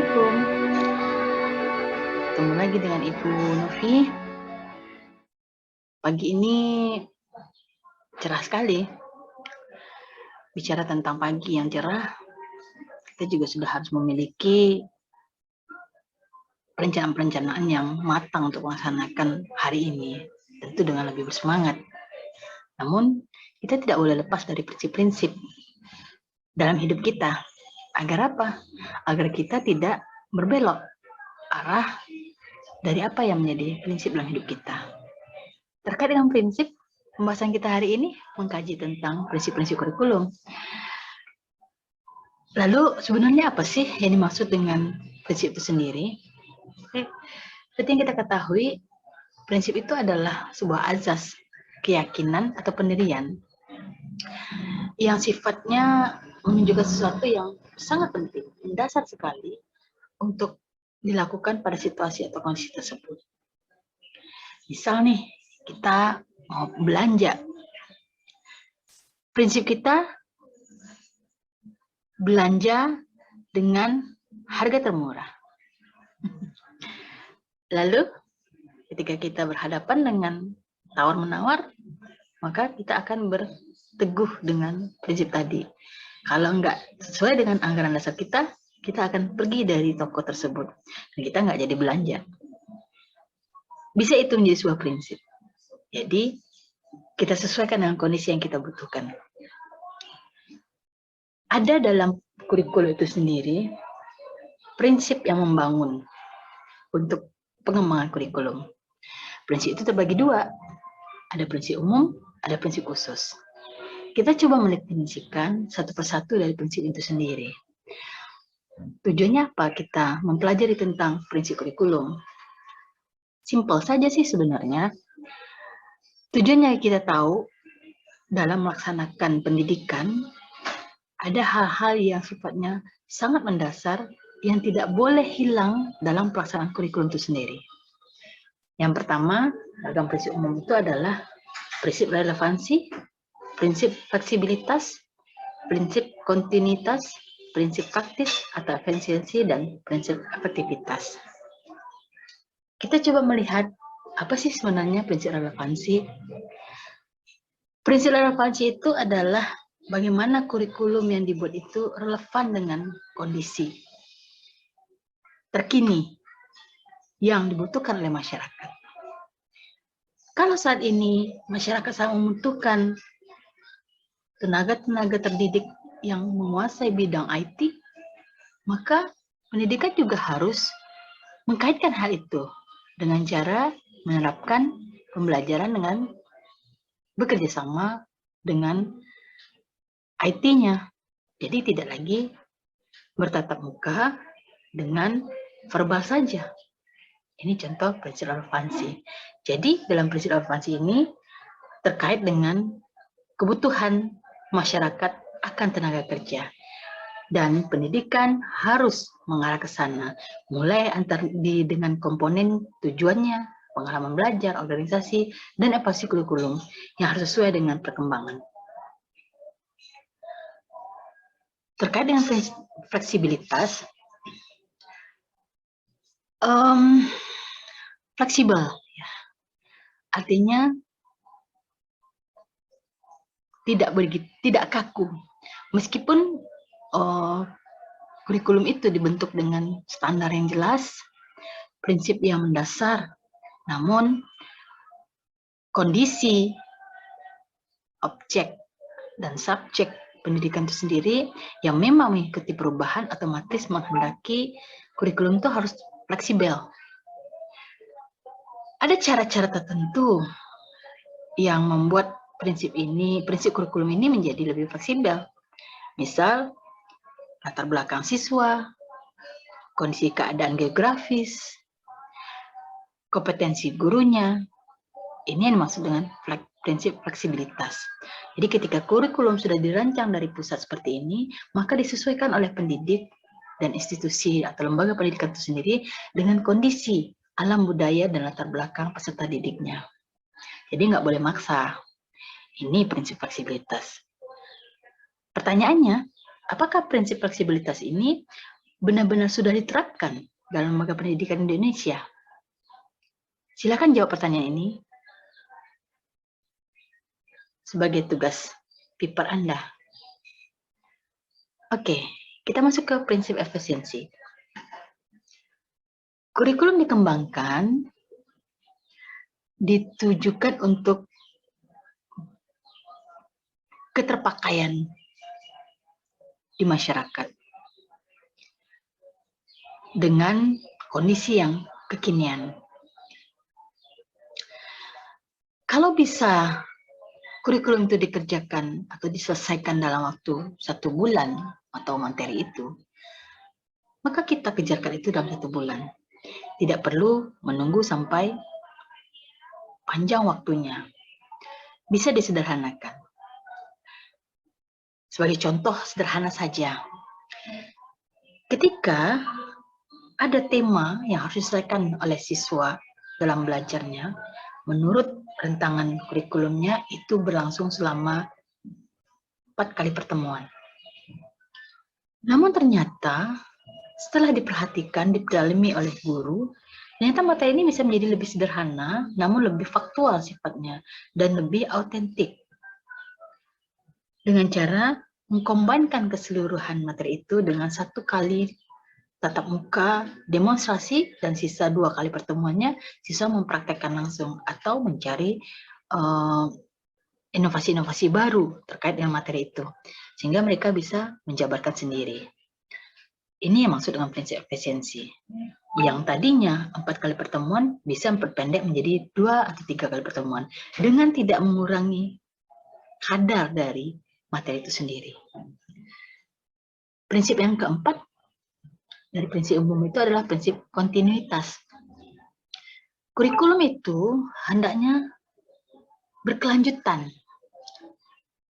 Assalamualaikum. Ketemu lagi dengan Ibu Novi. Pagi ini cerah sekali. Bicara tentang pagi yang cerah, kita juga sudah harus memiliki perencanaan-perencanaan yang matang untuk melaksanakan hari ini, tentu dengan lebih bersemangat. Namun, kita tidak boleh lepas dari prinsip-prinsip dalam hidup kita. Agar apa? Agar kita tidak berbelok arah dari apa yang menjadi prinsip dalam hidup kita. Terkait dengan prinsip, pembahasan kita hari ini mengkaji tentang prinsip-prinsip kurikulum. Lalu sebenarnya apa sih yang dimaksud dengan prinsip itu sendiri? Seperti yang kita ketahui, prinsip itu adalah sebuah azas, keyakinan atau pendirian yang sifatnya menunjukkan sesuatu yang sangat penting, mendasar sekali untuk dilakukan pada situasi atau kondisi tersebut. Misal nih, kita mau belanja. Prinsip kita belanja dengan harga termurah. Lalu, ketika kita berhadapan dengan tawar-menawar, maka kita akan berteguh dengan prinsip tadi. Kalau enggak sesuai dengan anggaran dasar kita, kita akan pergi dari toko tersebut. Dan kita enggak jadi belanja. Bisa itu menjadi sebuah prinsip. Jadi, kita sesuaikan dengan kondisi yang kita butuhkan. Ada dalam kurikulum itu sendiri, prinsip yang membangun untuk pengembangan kurikulum. Prinsip itu terbagi dua. Ada prinsip umum, ada prinsip khusus. Kita coba mendefinisikan satu persatu dari prinsip itu sendiri. Tujuannya apa kita mempelajari tentang prinsip kurikulum? Simpel saja sih sebenarnya. Tujuannya kita tahu dalam melaksanakan pendidikan ada hal-hal yang sifatnya sangat mendasar yang tidak boleh hilang dalam pelaksanaan kurikulum itu sendiri. Yang pertama, dalam prinsip umum itu adalah prinsip relevansi, prinsip fleksibilitas, prinsip kontinuitas, prinsip praktis atau efisiensi, dan prinsip efektivitas. Kita coba melihat apa sih sebenarnya prinsip relevansi. Prinsip relevansi itu adalah bagaimana kurikulum yang dibuat itu relevan dengan kondisi terkini yang dibutuhkan oleh masyarakat. Kalau saat ini masyarakat sangat membutuhkan tenaga-tenaga terdidik yang menguasai bidang IT, maka pendidikan juga harus mengkaitkan hal itu dengan cara menerapkan pembelajaran dengan bekerja sama dengan IT-nya. Jadi tidak lagi bertatap muka dengan verbal saja. Ini contoh prinsip relevansi. Jadi dalam prinsip relevansi ini terkait dengan kebutuhan masyarakat akan tenaga kerja. Dan pendidikan harus mengarah ke sana. Mulai dengan komponen tujuannya, pengalaman belajar, organisasi, dan evaluasi kurikulum yang harus sesuai dengan perkembangan. Terkait dengan fleksibilitas, fleksibel, ya. Artinya tidak kaku. Meskipun kurikulum itu dibentuk dengan standar yang jelas, prinsip yang mendasar, namun kondisi, objek, dan subjek pendidikan itu sendiri yang memang mengikuti perubahan otomatis menghendaki kurikulum itu harus fleksibel. Ada cara-cara tertentu yang membuat prinsip kurikulum ini menjadi lebih fleksibel. Misal, latar belakang siswa, kondisi keadaan geografis, kompetensi gurunya. Ini yang dimaksud dengan prinsip fleksibilitas. Jadi ketika kurikulum sudah dirancang dari pusat seperti ini, maka disesuaikan oleh pendidik dan institusi atau lembaga pendidikan itu sendiri dengan kondisi alam budaya dan latar belakang peserta didiknya. Jadi nggak boleh maksa. Ini prinsip fleksibilitas. Pertanyaannya, apakah prinsip fleksibilitas ini benar-benar sudah diterapkan dalam lembaga pendidikan Indonesia? Silakan jawab pertanyaan ini sebagai tugas paper Anda. Oke, kita masuk ke prinsip efisiensi. Kurikulum dikembangkan ditujukan untuk keterpakaian di masyarakat dengan kondisi yang kekinian. Kalau bisa kurikulum itu dikerjakan atau diselesaikan dalam waktu 1 bulan atau materi itu, maka kita kejarkan itu dalam 1 bulan. Tidak perlu menunggu sampai panjang waktunya. Bisa disederhanakan. Sebagai contoh sederhana saja, ketika ada tema yang harus diselesaikan oleh siswa dalam belajarnya, menurut rentangan kurikulumnya itu berlangsung selama 4 kali pertemuan. Namun ternyata setelah diperhatikan, didalami oleh guru, ternyata materi ini bisa menjadi lebih sederhana, namun lebih faktual sifatnya, dan lebih autentik. Dengan cara mengkombinkan keseluruhan materi itu dengan 1 kali tatap muka, demonstrasi, dan sisa 2 kali pertemuannya, siswa mempraktekkan langsung atau mencari inovasi-inovasi baru terkait dengan materi itu, sehingga mereka bisa menjabarkan sendiri. Ini yang maksud dengan prinsip efisiensi. Yang tadinya 4 kali pertemuan bisa memperpendek menjadi 2 atau 3 kali pertemuan dengan tidak mengurangi kadar dari materi itu sendiri. Prinsip yang keempat dari prinsip umum itu adalah prinsip kontinuitas. Kurikulum itu hendaknya berkelanjutan.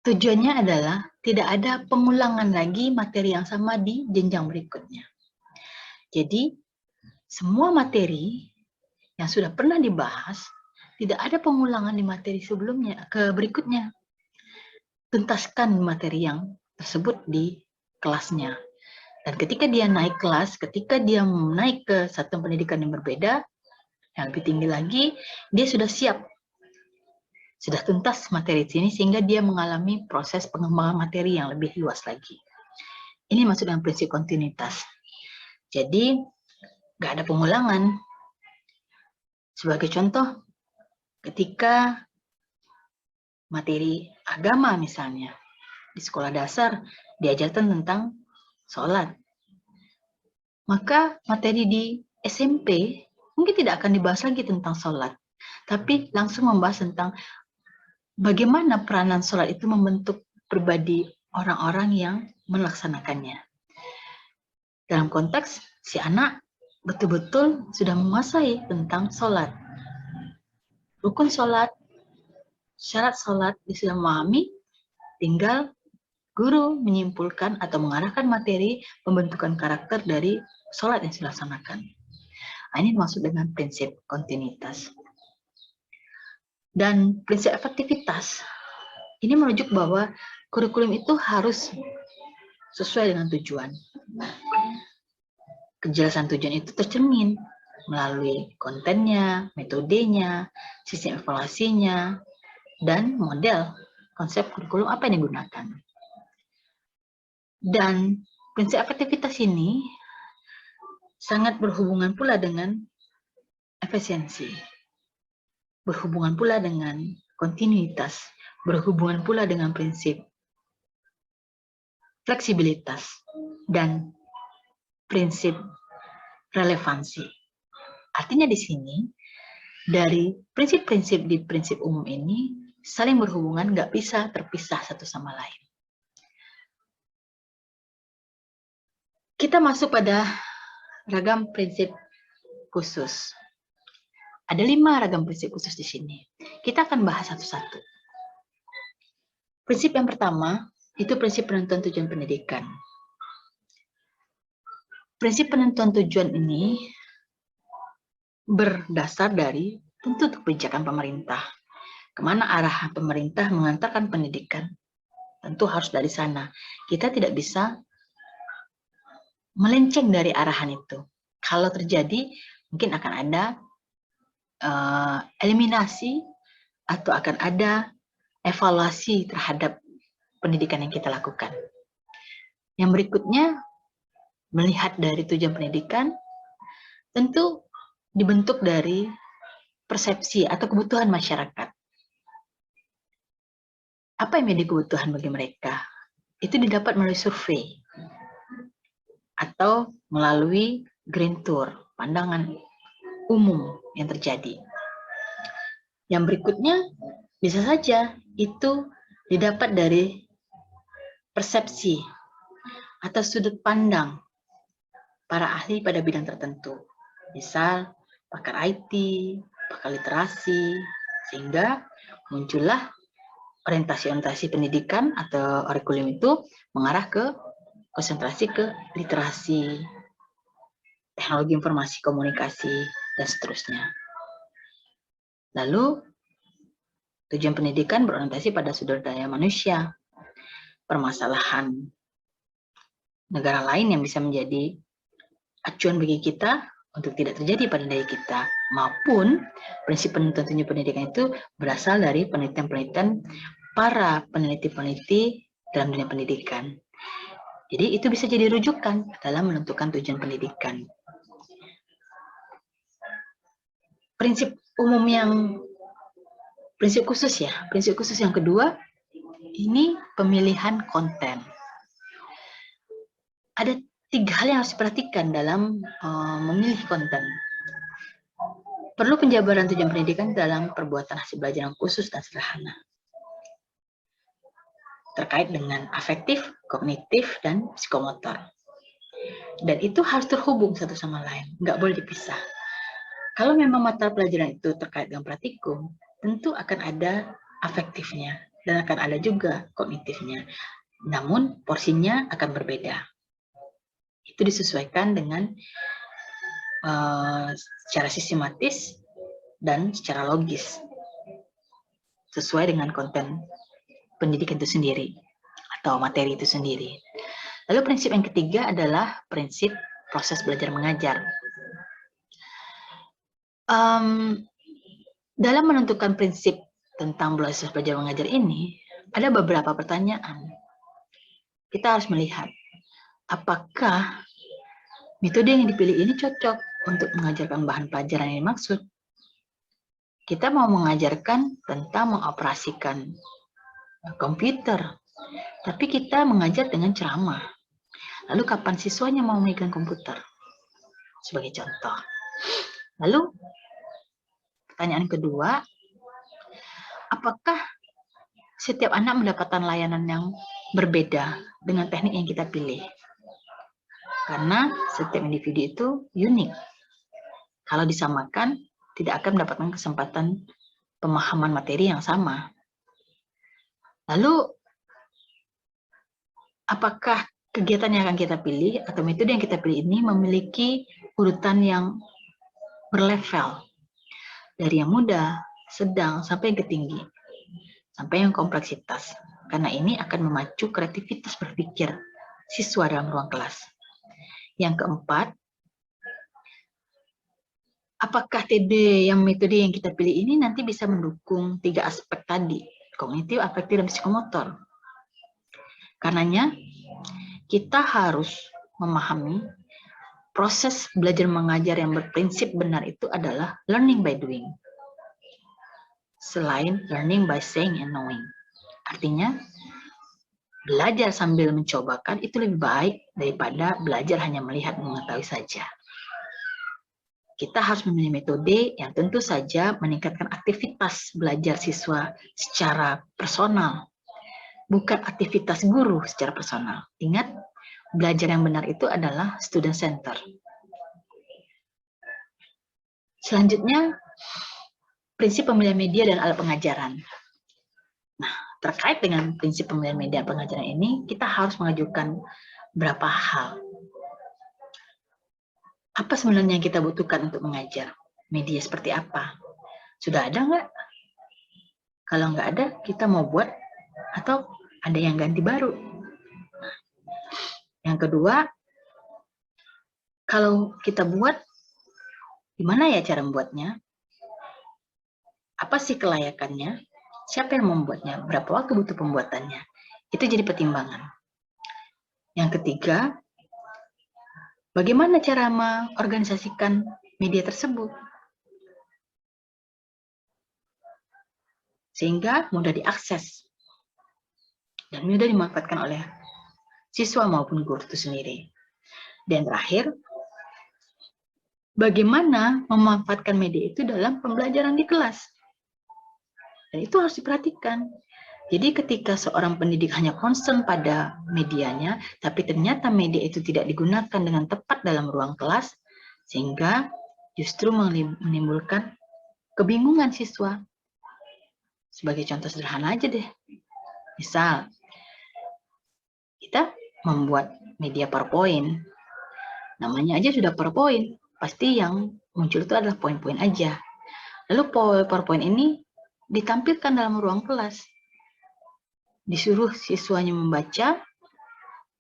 Tujuannya adalah tidak ada pengulangan lagi materi yang sama di jenjang berikutnya. Jadi, semua materi yang sudah pernah dibahas, tidak ada pengulangan di materi sebelumnya ke berikutnya. Tuntaskan materi yang tersebut di kelasnya. Dan ketika dia naik kelas, ketika dia naik ke satuan pendidikan yang berbeda, yang lebih tinggi lagi, dia sudah siap. Sudah tuntas materi ini sehingga dia mengalami proses pengembangan materi yang lebih luas lagi. Ini maksud dengan prinsip kontinuitas. Jadi, nggak ada pengulangan. Sebagai contoh, ketika materi agama misalnya, di sekolah dasar diajarkan tentang sholat. Maka materi di SMP mungkin tidak akan dibahas lagi tentang sholat, tapi langsung membahas tentang bagaimana peranan sholat itu membentuk pribadi orang-orang yang melaksanakannya. Dalam konteks si anak betul-betul sudah menguasai tentang sholat. Rukun sholat, syarat sholat dia sudah memahami, tinggal guru menyimpulkan atau mengarahkan materi pembentukan karakter dari sholat yang dilaksanakan. Ini maksud dengan prinsip kontinuitas. Dan prinsip efektivitas, ini menunjuk bahwa kurikulum itu harus sesuai dengan tujuan. Kejelasan tujuan itu tercermin melalui kontennya, metodenya, sistem evaluasinya, dan model konsep kurikulum apa yang digunakan. Dan prinsip efektivitas ini sangat berhubungan pula dengan efisiensi, berhubungan pula dengan kontinuitas, berhubungan pula dengan prinsip fleksibilitas, dan prinsip relevansi. Artinya di sini, dari prinsip-prinsip di prinsip umum ini, saling berhubungan, nggak bisa terpisah satu sama lain. Kita masuk pada ragam prinsip khusus. Ada 5 ragam prinsip khusus di sini. Kita akan bahas satu-satu. Prinsip yang pertama, itu prinsip penentuan tujuan pendidikan. Prinsip penentuan tujuan ini berdasar dari tentu kebijakan pemerintah. Kemana arah pemerintah mengantarkan pendidikan? Tentu harus dari sana. Kita tidak bisa melenceng dari arahan itu. Kalau terjadi, mungkin akan ada eliminasi atau akan ada evaluasi terhadap pendidikan yang kita lakukan. Yang berikutnya, melihat dari tujuan pendidikan, tentu dibentuk dari persepsi atau kebutuhan masyarakat. Apa yang menjadi kebutuhan bagi mereka? Itu didapat melalui survei atau melalui Green Tour, pandangan umum yang terjadi. Yang berikutnya, bisa saja itu didapat dari persepsi atau sudut pandang para ahli pada bidang tertentu. Misal, pakar IT, pakar literasi, sehingga muncullah orientasi-orientasi pendidikan atau kurikulum itu mengarah ke konsentrasi ke literasi, teknologi informasi komunikasi, dan seterusnya. Lalu, tujuan pendidikan berorientasi pada sumber daya manusia, permasalahan negara lain yang bisa menjadi acuan bagi kita untuk tidak terjadi pada diri kita, maupun prinsip penuntun pendidikan itu berasal dari penelitian-penelitian para peneliti-peneliti dalam dunia pendidikan. Jadi itu bisa jadi rujukan dalam menentukan tujuan pendidikan. Prinsip umum prinsip khusus yang kedua, ini pemilihan konten. Ada 3 hal yang harus diperhatikan dalam memilih konten. Perlu penjabaran tujuan pendidikan dalam perbuatan hasil belajar yang khusus dan sederhana. Terkait dengan afektif, kognitif, dan psikomotor. Dan itu harus terhubung satu sama lain, nggak boleh dipisah. Kalau memang mata pelajaran itu terkait dengan praktikum, tentu akan ada afektifnya, dan akan ada juga kognitifnya. Namun, porsinya akan berbeda. Itu disesuaikan dengan secara sistematis dan secara logis, sesuai dengan konten pendidikan itu sendiri atau materi itu sendiri. Lalu prinsip yang ketiga adalah prinsip proses belajar mengajar. Dalam menentukan prinsip tentang proses belajar mengajar ini, ada beberapa pertanyaan. Kita harus melihat apakah metode yang dipilih ini cocok untuk mengajarkan bahan pelajaran yang dimaksud. Kita mau mengajarkan tentang mengoperasikan komputer, tapi kita mengajar dengan ceramah. Lalu kapan siswanya mau memegang komputer? Sebagai contoh. Lalu pertanyaan kedua, apakah setiap anak mendapatkan layanan yang berbeda dengan teknik yang kita pilih? Karena setiap individu itu unik. Kalau disamakan, tidak akan mendapatkan kesempatan pemahaman materi yang sama. Lalu, apakah kegiatan yang akan kita pilih atau metode yang kita pilih ini memiliki urutan yang berlevel? Dari yang mudah, sedang, sampai yang tinggi, sampai yang kompleksitas. Karena ini akan memacu kreativitas berpikir siswa dalam ruang kelas. Yang keempat, apakah metode yang kita pilih ini nanti bisa mendukung 3 aspek tadi, kognitif, afektif, dan psikomotor. Karenanya, kita harus memahami proses belajar mengajar yang berprinsip benar itu adalah learning by doing. Selain learning by saying and knowing. Artinya, belajar sambil mencobakan itu lebih baik daripada belajar hanya melihat dan mengetahui saja. Kita harus memilih metode yang tentu saja meningkatkan aktivitas belajar siswa secara personal, bukan aktivitas guru secara personal. Ingat, belajar yang benar itu adalah student center. Selanjutnya, prinsip pemilihan media dan alat pengajaran. Nah, terkait dengan prinsip pemilihan media dan pengajaran ini, kita harus mengajukan beberapa hal. Apa sebenarnya yang kita butuhkan untuk mengajar? Media seperti apa? Sudah ada nggak? Kalau nggak ada, kita mau buat atau ada yang ganti baru? Yang kedua, Kalau kita buat, gimana ya cara membuatnya? Apa sih kelayakannya? Siapa yang membuatnya? Berapa waktu butuh pembuatannya? Itu jadi pertimbangan. Yang ketiga, bagaimana cara mengorganisasikan media tersebut? Sehingga mudah diakses dan mudah dimanfaatkan oleh siswa maupun guru itu sendiri. Dan terakhir, bagaimana memanfaatkan media itu dalam pembelajaran di kelas? Dan itu harus diperhatikan. Jadi ketika seorang pendidik hanya concern pada medianya, tapi ternyata media itu tidak digunakan dengan tepat dalam ruang kelas, sehingga justru menimbulkan kebingungan siswa. Sebagai contoh sederhana aja deh. Misal, kita membuat media PowerPoint. Namanya aja sudah PowerPoint. Pasti yang muncul itu adalah poin-poin aja. Lalu PowerPoint ini ditampilkan dalam ruang kelas. Disuruh siswanya membaca,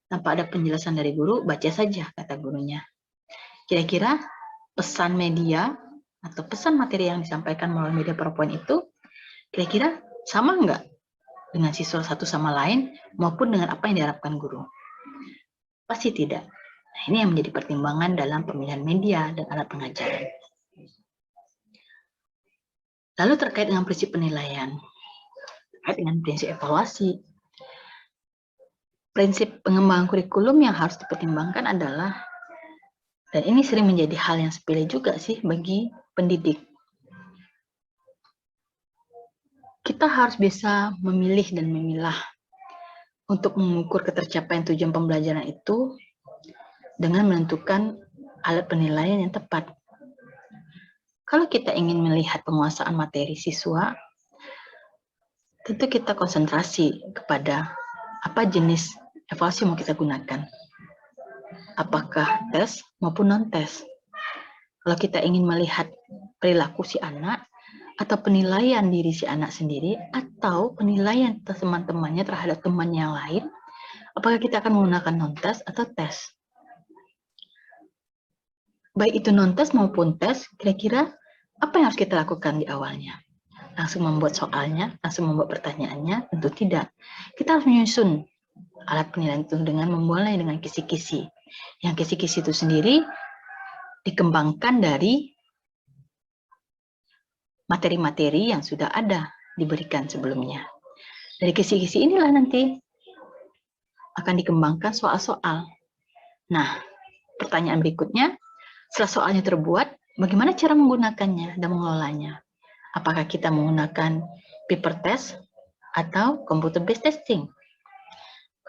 tanpa ada penjelasan dari guru, baca saja, kata gurunya. Kira-kira pesan media atau pesan materi yang disampaikan melalui media PowerPoint itu, kira-kira sama nggak dengan siswa satu sama lain, maupun dengan apa yang diharapkan guru? Pasti tidak. Nah, ini yang menjadi pertimbangan dalam pemilihan media dan alat pengajaran. Lalu terkait dengan prinsip penilaian, terkait dengan prinsip evaluasi, prinsip pengembangan kurikulum yang harus dipertimbangkan adalah, dan ini sering menjadi hal yang sepele juga sih bagi pendidik, kita harus bisa memilih dan memilah untuk mengukur ketercapaian tujuan pembelajaran itu dengan menentukan alat penilaian yang tepat. Kalau kita ingin melihat penguasaan materi siswa, tentu kita konsentrasi kepada apa jenis evaluasi yang mau kita gunakan. Apakah tes maupun non-tes. Kalau kita ingin melihat perilaku si anak, atau penilaian diri si anak sendiri, atau penilaian teman-temannya terhadap teman yang lain, apakah kita akan menggunakan non-tes atau tes. Baik itu non-tes maupun tes, kira-kira apa yang harus kita lakukan di awalnya? Langsung membuat soalnya, langsung membuat pertanyaannya? Tentu tidak. Kita harus menyusun alat penilaian itu dengan memulai dengan kisi-kisi. Yang kisi-kisi itu sendiri dikembangkan dari materi-materi yang sudah ada diberikan sebelumnya. Dari kisi-kisi inilah nanti akan dikembangkan soal-soal. Nah, pertanyaan berikutnya, setelah soalnya terbuat, bagaimana cara menggunakannya dan mengelolanya? Apakah kita menggunakan paper test atau computer based testing?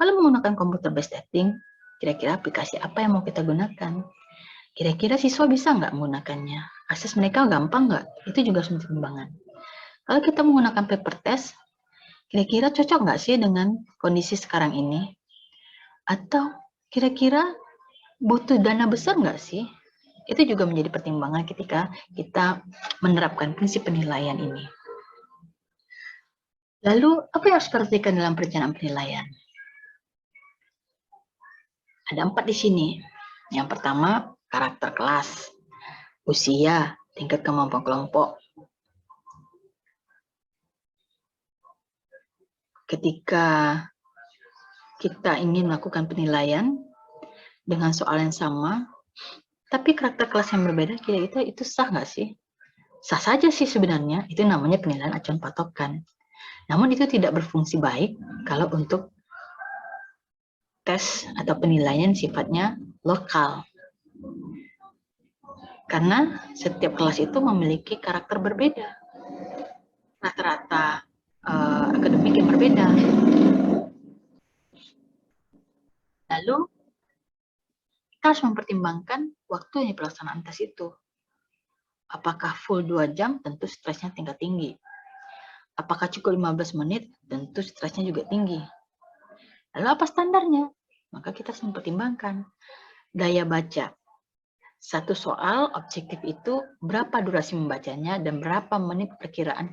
Kalau menggunakan computer based testing, kira-kira aplikasi apa yang mau kita gunakan? Kira-kira siswa bisa nggak menggunakannya? Akses mereka gampang nggak? Itu juga harus pertimbangan. Kalau kita menggunakan paper test, kira-kira cocok nggak sih dengan kondisi sekarang ini? Atau kira-kira butuh dana besar nggak sih? Itu juga menjadi pertimbangan ketika kita menerapkan prinsip penilaian ini. Lalu, apa yang harus diperhatikan dalam perencanaan penilaian? Ada 4 di sini. Yang pertama, karakter kelas, usia, tingkat kemampuan kelompok. Ketika kita ingin melakukan penilaian dengan soal yang sama, tapi karakter kelas yang berbeda, kira-kira itu sah nggak sih? Sah saja sih sebenarnya, itu namanya penilaian acuan patokan. Namun itu tidak berfungsi baik kalau untuk tes atau penilaian sifatnya lokal. Karena setiap kelas itu memiliki karakter berbeda. Rata-rata akademik yang berbeda. Lalu, kita harus mempertimbangkan waktu yang pelaksanaan tes itu. Apakah full 2 jam? Tentu stresnya tingkat tinggi. Apakah cukup 15 menit? Tentu stresnya juga tinggi. Lalu apa standarnya? Maka kita harus mempertimbangkan daya baca. Satu soal objektif itu berapa durasi membacanya dan berapa menit perkiraan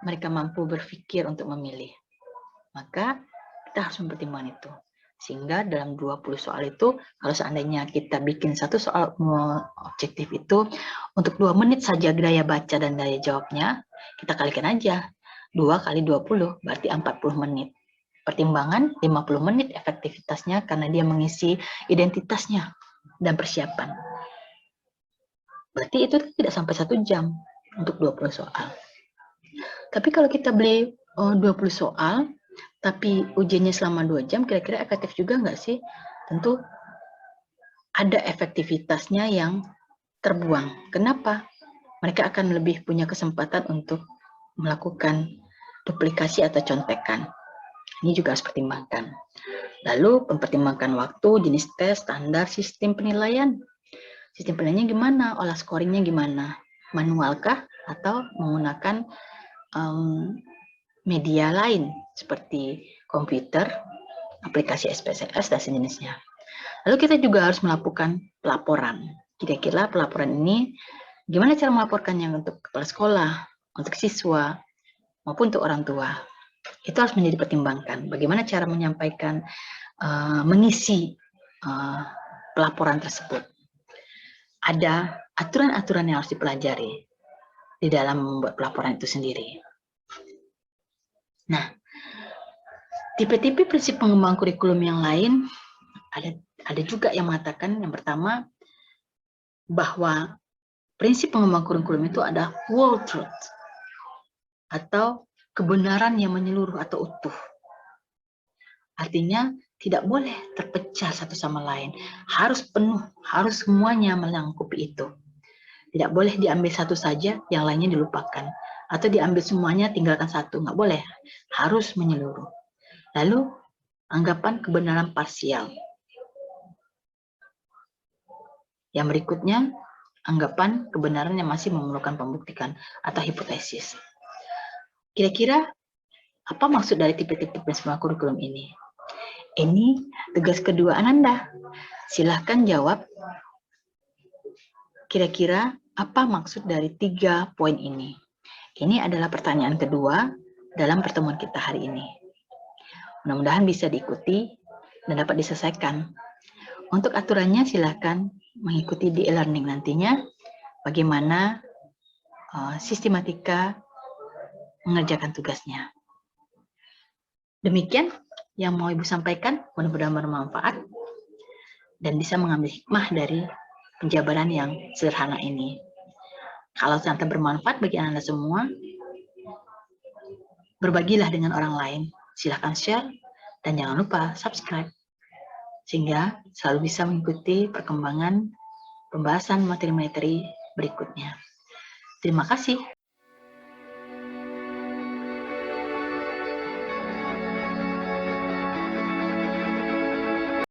mereka mampu berpikir untuk memilih. Maka kita harus mempertimbangkan itu. Sehingga dalam 20 soal itu, kalau seandainya kita bikin satu soal objektif itu, untuk 2 menit saja daya baca dan daya jawabnya, kita kalikan aja. 2 kali 20, berarti 40 menit. Pertimbangan 50 menit efektivitasnya karena dia mengisi identitasnya dan persiapan. Berarti itu tidak sampai 1 jam untuk 20 soal. Tapi kalau kita beli 20 soal, tapi ujiannya selama 2 jam, kira-kira efektif juga nggak sih? Tentu ada efektivitasnya yang terbuang. Kenapa? Mereka akan lebih punya kesempatan untuk melakukan duplikasi atau contekan. Ini juga harus pertimbangkan. Lalu mempertimbangkan waktu, jenis tes, standar, sistem penilaian. Sistem penilaiannya gimana? Olah scoringnya gimana? Manualkah atau menggunakan media lain seperti komputer, aplikasi SPSS, dan sejenisnya. Lalu kita juga harus melakukan pelaporan. Kira-kira pelaporan ini gimana cara melaporkannya untuk kepala sekolah, untuk siswa, maupun untuk orang tua. Itu harus menjadi pertimbangkan. Bagaimana cara menyampaikan, mengisi pelaporan tersebut. Ada aturan-aturan yang harus dipelajari di dalam membuat pelaporan itu sendiri. Nah, tipe-tipe prinsip pengembangan kurikulum yang lain ada juga yang mengatakan, yang pertama, bahwa prinsip pengembangan kurikulum itu ada whole truth atau kebenaran yang menyeluruh atau utuh. Artinya tidak boleh terpecah satu sama lain, harus penuh, harus semuanya melengkapi itu. Tidak boleh diambil satu saja, yang lainnya dilupakan. Atau diambil semuanya, tinggalkan satu. Nggak boleh, harus menyeluruh. Lalu, anggapan kebenaran parsial. Yang berikutnya, anggapan kebenaran yang masih memerlukan pembuktian atau hipotesis. Kira-kira, apa maksud dari tipe-tipe prinsip kurikulum ini? Ini tugas kedua Ananda. Silahkan jawab. Kira-kira apa maksud dari 3 poin ini? Ini adalah pertanyaan kedua dalam pertemuan kita hari ini. Mudah-mudahan bisa diikuti dan dapat diselesaikan. Untuk aturannya silahkan mengikuti di e-learning nantinya bagaimana sistematika mengerjakan tugasnya. Demikian yang mau Ibu sampaikan, mudah-mudahan bermanfaat dan bisa mengambil hikmah dari penjabaran yang sederhana ini. Kalau ternyata bermanfaat bagi Anda semua, berbagilah dengan orang lain. Silahkan share dan jangan lupa subscribe sehingga selalu bisa mengikuti perkembangan pembahasan materi-materi berikutnya. Terima kasih.